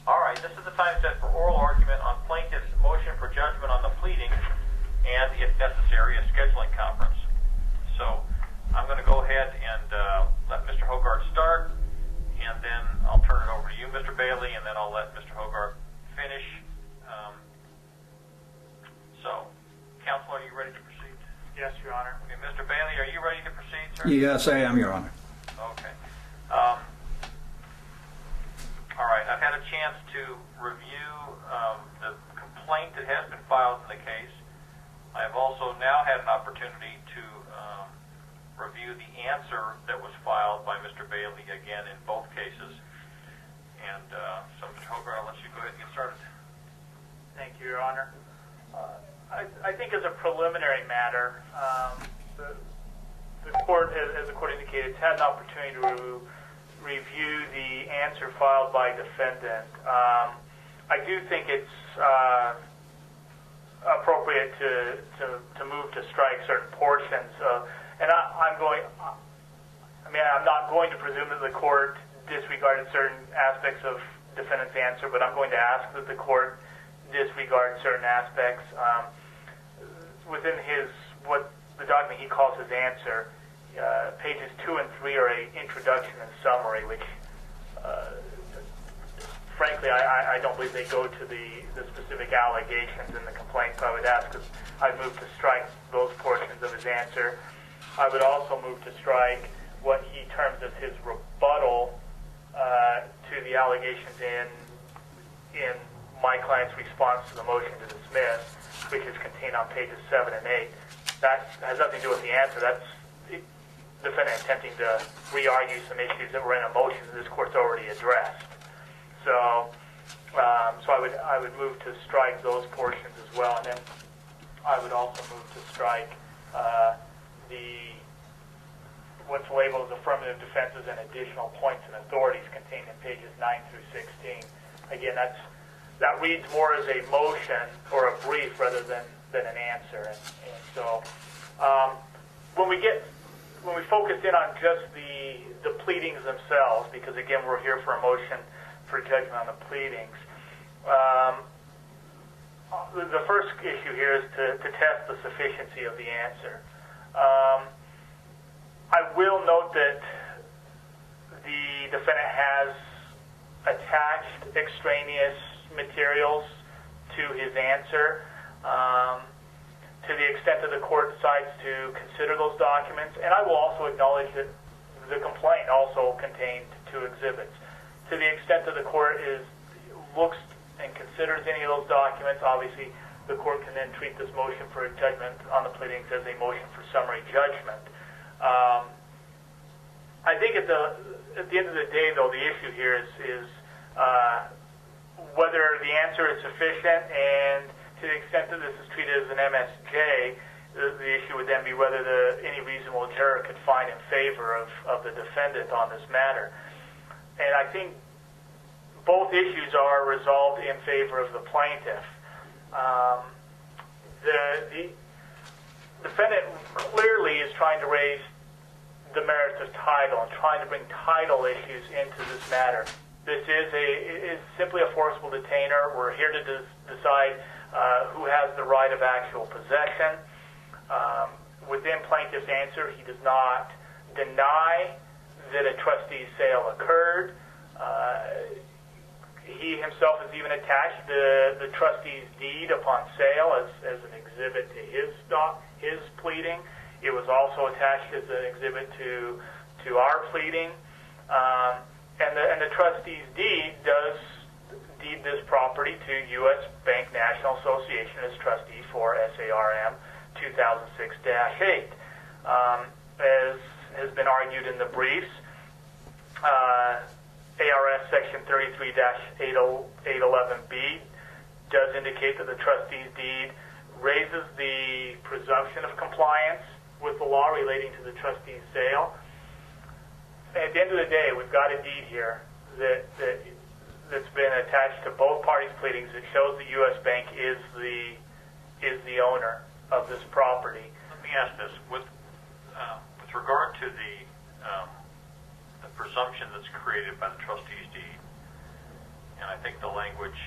All right, this is the time set for oral argument on plaintiff's motion for judgment on the pleading and, if necessary, a scheduling conference. So I'm going to go ahead and let Mr. Hogarth start, and then I'll turn it over to you, Mr. Bailey, and then I'll let Mr. Hogarth finish. So, counsel, are you ready to proceed? Yes, Your Honor. Okay, Mr. Bailey, are you ready to proceed, sir? Yes, I am, Your Honor. Okay. All right, I've had a chance to review the complaint that has been filed in the case. I have also now had an opportunity to review the answer that was filed by Mr. Bailey again in both cases. And so, Mr. Hogarth, I'll let you go ahead and get started. Thank you, Your Honor. I think as a preliminary matter, the court, as the court indicated, has had an opportunity to review the answer filed by defendant. I do think it's appropriate to move to strike certain portions. And I'm not going to presume that the court disregarded certain aspects of defendant's answer, but I'm going to ask that the court disregard certain aspects. Within what the document he calls his answer, pages 2 and 3 are an introduction and summary, which frankly I don't believe they go to the specific allegations in the complaint, so I would ask that I move to strike those portions of his answer. I would also move to strike what he terms as his rebuttal to the allegations in my client's response to the motion to dismiss, which is contained on pages 7 and 8. That has nothing to do with the answer. That's the defendant attempting to re-argue some issues that were in a motion that this court's already addressed. So I would move to strike those portions as well, and then I would also move to strike what's labeled as affirmative defenses and additional points and authorities contained in pages 9 through 16. Again, that reads more as a motion or a brief rather than an answer. And so when we focus in on just the pleadings themselves, because again we're here for a motion for judgment on the pleadings, the first issue here is to test the sufficiency of the answer. I will note that the defendant has attached extraneous materials to his answer to the extent that the court decides to consider those documents, and I will also acknowledge that the complaint also contained 2 exhibits. To the extent that the court looks and considers any of those documents, obviously the court can then treat this motion for a judgment on the pleadings as a motion for summary judgment. I think at the end of the day, though, the issue here is whether the answer is sufficient, and to the extent that this is treated as an MSJ, the issue would then be whether any reasonable juror could find in favor of the defendant on this matter. And I think both issues are resolved in favor of the plaintiff. The defendant clearly is trying to raise the merits of title and trying to bring title issues into this matter. This is simply a forcible detainer. We're here to decide who has the right of actual possession. Within plaintiff's answer, he does not deny that a trustee's sale occurred. He himself has even attached the trustee's deed upon sale as an exhibit to his pleading. It was also attached as an exhibit to our pleading. And the trustee's deed does deed this property to U.S. Bank National Association as trustee for SARM 2006-8. As has been argued in the briefs, ARS Section 33-811B does indicate that the trustee's deed raises the presumption of compliance with the law relating to the trustee's sale. And at the end of the day, we've got a deed here that's been attached to both parties' pleadings that shows that U.S. Bank is the owner of this property. Let me ask this: with regard to the presumption that's created by the trustee's deed, and I think the language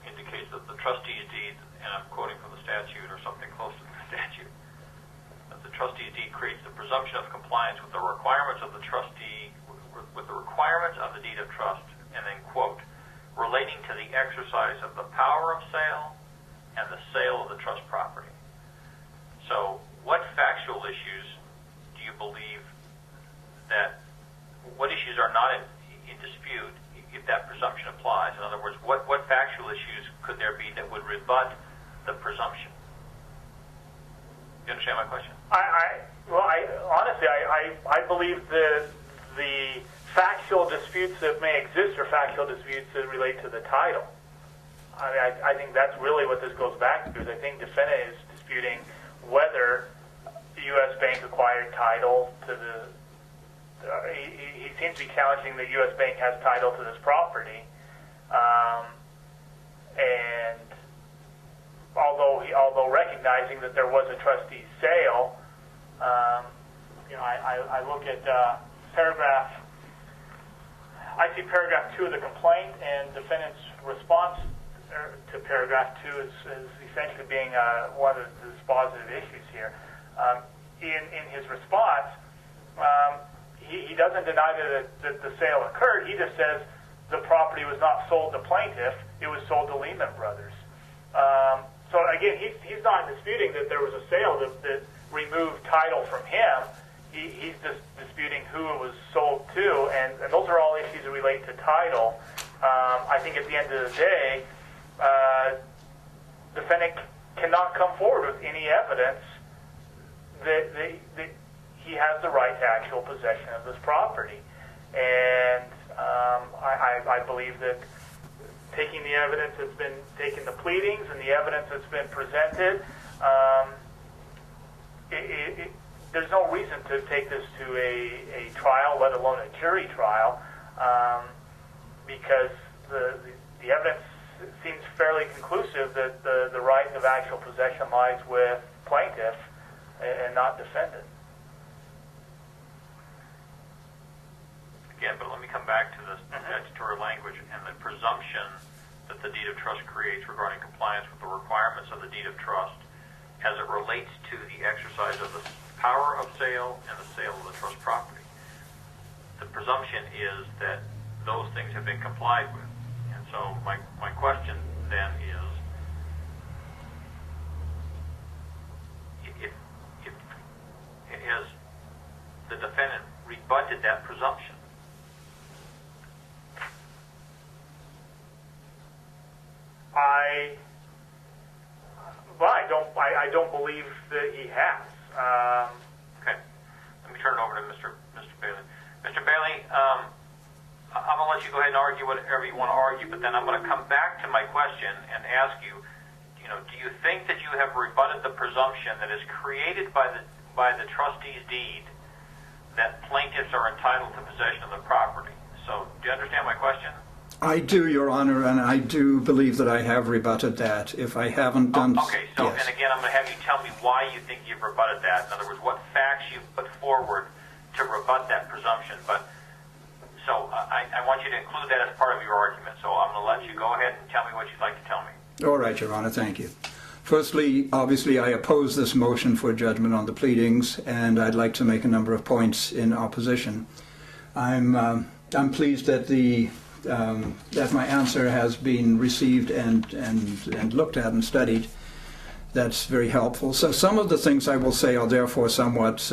indicates that the trustee's deed, and I'm quoting from the statute or something close to the statute, that the trustee's deed creates the presumption of compliance with the requirements of the trustee, with the requirements of the deed of trust, and then quote, relating to the exercise of the power of sale and the sale of the trust property. So what factual issues do you believe that, what issues are not in dispute if that presumption applies? In other words, what factual issues could there be that would rebut the presumption? You understand my question? Honestly, I believe that the factual disputes that may exist are factual disputes that relate to the title. I think that's really what this goes back to. Is I think defendant is disputing whether U.S. Bank acquired title to the. He seems to be challenging that U.S. Bank has title to this property, and although recognizing that there was a trustee's sale, I look at paragraph. I see paragraph 2 of the complaint, and defendant's response to paragraph 2 is essentially being one of the dispositive issues here. In his response, he doesn't deny that the sale occurred. He just says the property was not sold to plaintiff; it was sold to Lehman Brothers. So again, he's not disputing that there was a sale that removed title from him. He's just disputing who it was sold to, and those are all issues that relate to title. I think at the end of the day, defendant cannot come forward with any evidence that he has the right to actual possession of this property. And I believe that taking the evidence that's been taken, the pleadings and the evidence that's been presented, there's no reason to take this to a trial, let alone a jury trial, because the evidence seems fairly conclusive that the right of actual possession lies with plaintiff and not defendant. Again, but let me come back to the statutory language and the presumption that the deed of trust creates regarding compliance with the requirements of the deed of trust as it relates to the exercise of the power of sale and the sale of the trust property. The presumption is that those things have been complied with. And so my question then is, if has the defendant rebutted that presumption? I don't believe that he has. Okay. Let me turn it over to Mr. Bailey. Mr. Bailey, I'm going to let you go ahead and argue whatever you want to argue, but then I'm going to come back to my question and ask you, do you think that you have rebutted the presumption that is created by the trustee's deed that plaintiffs are entitled to possession of the property? So, do you understand my question? I do, Your Honor, and I do believe that I have rebutted that. If I haven't done... Okay, so, yes. And again, I'm going to have you tell me why you think you've rebutted that. In other words, what facts you've put forward to rebut that presumption. But, so, I want you to include that as part of your argument. So I'm going to let you go ahead and tell me what you'd like to tell me. All right, Your Honor, thank you. Firstly, obviously, I oppose this motion for judgment on the pleadings, and I'd like to make a number of points in opposition. I'm pleased that that my answer has been received and looked at and studied. That's very helpful. So some of the things I will say are therefore somewhat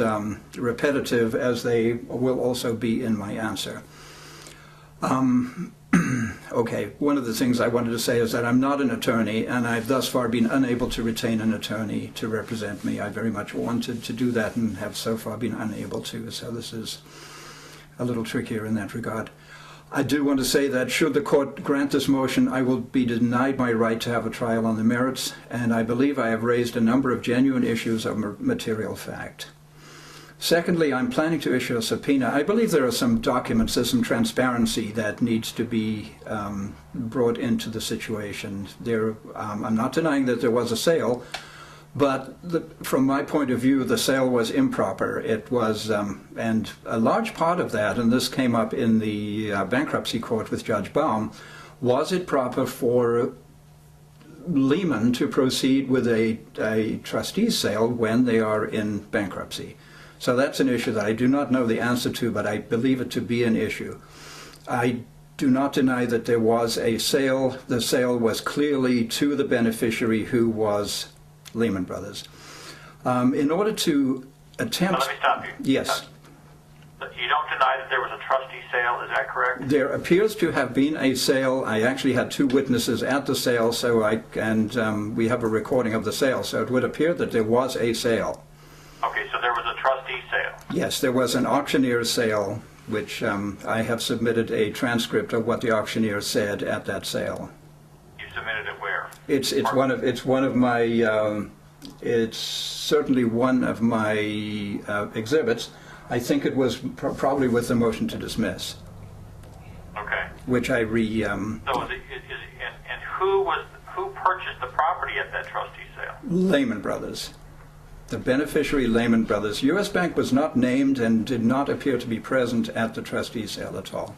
repetitive, as they will also be in my answer. Okay, one of the things I wanted to say is that I'm not an attorney, and I've thus far been unable to retain an attorney to represent me. I very much wanted to do that and have so far been unable to, so this is a little trickier in that regard. I do want to say that should the court grant this motion, I will be denied my right to have a trial on the merits, and I believe I have raised a number of genuine issues of material fact. Secondly, I'm planning to issue a subpoena. I believe there are some documents, there's some transparency that needs to be brought into the situation. I'm not denying that there was a sale, But from my point of view, the sale was improper. It was, and a large part of that, and this came up in the bankruptcy court with Judge Baum, was it proper for Lehman to proceed with a trustee sale when they are in bankruptcy? So that's an issue that I do not know the answer to, but I believe it to be an issue. I do not deny that there was a sale. The sale was clearly to the beneficiary, who was Lehman Brothers. In order to attempt... Let me stop you. Yes. You don't deny that there was a trustee sale, is that correct? There appears to have been a sale. I actually had 2 witnesses at the sale, so we have a recording of the sale, so it would appear that there was a sale. Okay, so there was a trustee sale. Yes, there was an auctioneer's sale, which I have submitted a transcript of what the auctioneer said at that sale. You submitted it where? It's certainly one of my exhibits. I think it was probably with the motion to dismiss. Okay. Which I So and who purchased the property at that trustee sale? Lehman Brothers. The beneficiary, Lehman Brothers. U.S. Bank was not named and did not appear to be present at the trustee sale at all.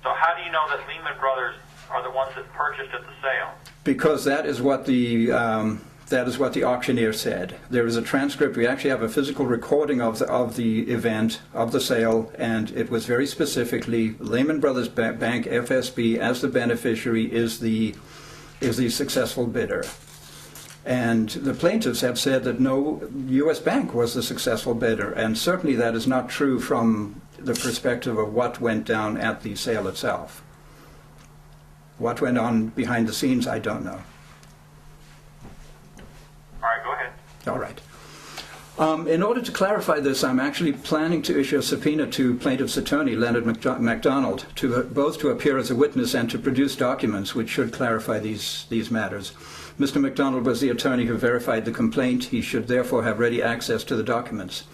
So how do you know that Lehman Brothers are the ones that purchased at the sale? Because that is what the auctioneer said. There is a transcript. We actually have a physical recording of the event, of the sale, and it was very specifically Lehman Brothers Bank, FSB, as the beneficiary is the successful bidder. And the plaintiffs have said that no, U.S. Bank was the successful bidder, and certainly that is not true from the perspective of what went down at the sale itself. What went on behind the scenes, I don't know. All right, go ahead. All right. In order to clarify this, I'm actually planning to issue a subpoena to plaintiff's attorney, Leonard MacDonald, both to appear as a witness and to produce documents which should clarify these matters. Mr. MacDonald was the attorney who verified the complaint. He should therefore have ready access to the documents,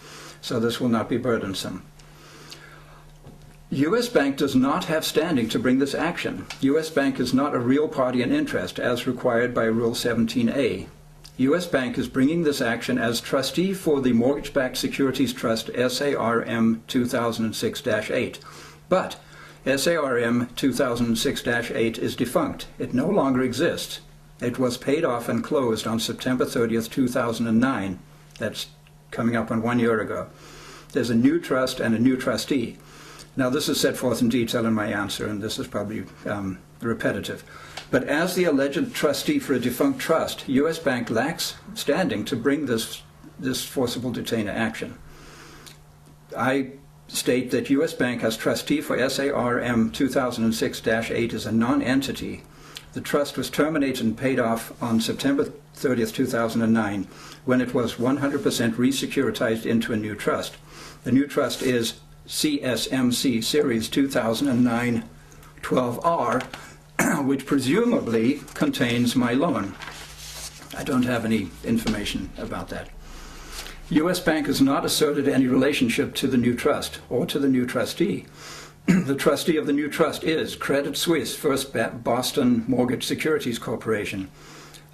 so this will not be burdensome. U.S. Bank does not have standing to bring this action. U.S. Bank is not a real party in interest as required by Rule 17a. U.S. Bank is bringing this action as trustee for the Mortgage-Backed Securities Trust SARM 2006-8. But SARM 2006-8 is defunct. It no longer exists. It was paid off and closed on September 30th, 2009. That's coming up on 1 year ago. There's a new trust and a new trustee. Now, this is set forth in detail in my answer, and this is probably repetitive. But as the alleged trustee for a defunct trust, U.S. Bank lacks standing to bring this forcible detainer action. I state that U.S. Bank as trustee for SARM 2006-8 is a non-entity. The trust was terminated and paid off on September 30th, 2009, when it was 100% resecuritized into a new trust. The new trust is CSMC Series 2009-12R, which presumably contains my loan. I don't have any information about that. U.S. Bank has not asserted any relationship to the new trust or to the new trustee. The trustee of the new trust is Credit Suisse First Boston Mortgage Securities Corporation.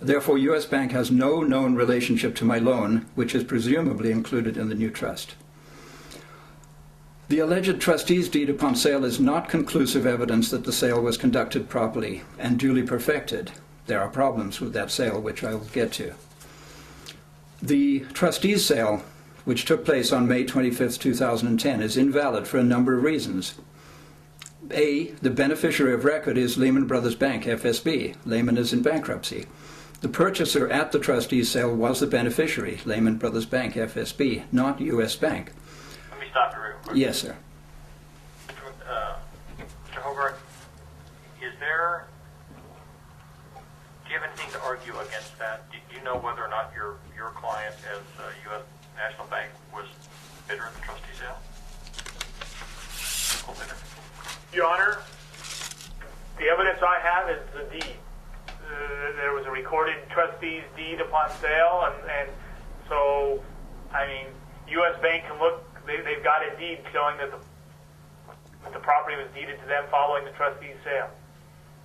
Therefore, U.S. Bank has no known relationship to my loan, which is presumably included in the new trust. The alleged trustee's deed upon sale is not conclusive evidence that the sale was conducted properly and duly perfected. There are problems with that sale, which I will get to. The trustee's sale, which took place on May 25th, 2010, is invalid for a number of reasons. A, the beneficiary of record is Lehman Brothers Bank, FSB. Lehman is in bankruptcy. The purchaser at the trustee's sale was the beneficiary, Lehman Brothers Bank, FSB, not U.S. Bank. Let me stop you real quick. Yes, sir. Mr. Hogarth, do you have anything to argue against that? Do you know whether or not your client as U.S. National Bank was bidder in the trustee sale? Your Honor, the evidence I have is the deed. There was a recorded trustee's deed upon sale, and so, I mean, U.S. Bank can look, they've got a deed showing that the property was deeded to them following the trustee's sale.